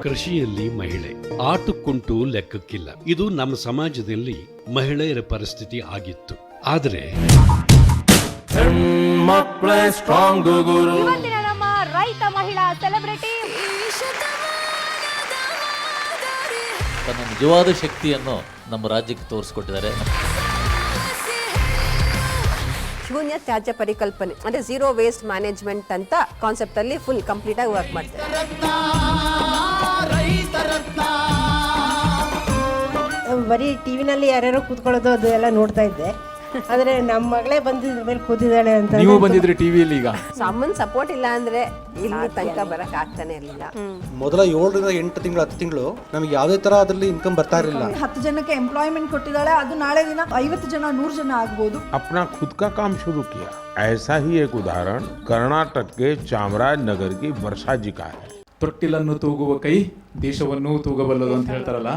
ಕೃಷಿಯಲ್ಲಿ ಮಹಿಳೆ ಆಟಕ್ಕುಂಟು ಲೆಕ್ಕಕ್ಕಿಲ್ಲ. ಇದು ನಮ್ಮ ಸಮಾಜದಲ್ಲಿ ಮಹಿಳೆಯರ ಪರಿಸ್ಥಿತಿ ಆಗಿತ್ತು. ಆದರೆ ಇವತ್ತಿನ ನಮ್ಮ ರೈತ ಮಹಿಳಾ ಸೆಲೆಬ್ರಿಟಿ ತನ್ನ ನಿಜವಾದ ಶಕ್ತಿಯನ್ನು ನಮ್ಮ ರಾಜ್ಯಕ್ಕೆ ತೋರಿಸ್ಕೊಟ್ಟಿದ್ದಾರೆ. ಶೂನ್ಯ ತ್ಯಾಜ್ಯ ಪರಿಕಲ್ಪನೆ ಅಂದರೆ ಝೀರೋ ವೇಸ್ಟ್ ಮ್ಯಾನೇಜ್ಮೆಂಟ್ ಅಂತ ಕಾನ್ಸೆಪ್ಟಲ್ಲಿ ಫುಲ್ ಕಂಪ್ಲೀಟಾಗಿ ವರ್ಕ್ ಮಾಡ್ತಾರೆ. ಬರೀ ಟಿವಿನಲ್ಲಿ ಯಾರ್ಯಾರೋ ಕೂತ್ಕೊಳ್ಳೋದು ಅದು ಎಲ್ಲ ನೋಡ್ತಾ ಇದ್ದೆ. ಆದರೆ ನಮ್ಮ ಮಗಳೇ ಬಂದಿದ್ರ ಮೇಲೆ ಕೂತಿದ್ದಾಳೆ ಅಂತ. ನೀವು ಬಂದಿದ್ರಿ ಟಿವಿಯಲ್ಲಿ. ಈಗ ಅಮ್ಮನ ಸಪೋರ್ಟ್ ಇಲ್ಲ ಅಂದರೆ ಇಲ್ಲಿ ತನಕ ಬರೋಕ್ಕೆ ಆಗ್ತಾನೆ ಇರಲಿಲ್ಲ. ಮೊದಲ 7 ರಿಂದ 8 ತಿಂಗಳು 10 ತಿಂಗಳು ನಮಗೆ ಯಾವುದೇ ಥರ ಅದರಲ್ಲಿ ಇನ್ಕಮ್ ಬರ್ತಾ ಇರಲಿಲ್ಲ. 10 ಜನಕ್ಕೆ ಎಂಪ್ಲಾಯ್ಮೆಂಟ್ ಕೊಟ್ಟಿದ್ದಾಳೆ. ಅದು ನಾಳೆ ದಿನ 50 ಜನ 100 ಜನ ಆಗ್ಬೋದು. अपना खुद का काम शुरू किया. ऐसा ही एक उदाहरण कर्नाटक के चामराजनगर की वर्षा जी का है. ತೊಟ್ಟಿಲನ್ನು ತೂಗುವ ಕೈ ದೇಶವನ್ನು ತೂಗಬಲ್ಲದು ಅಂತ ಹೇಳ್ತಾರಲ್ಲ.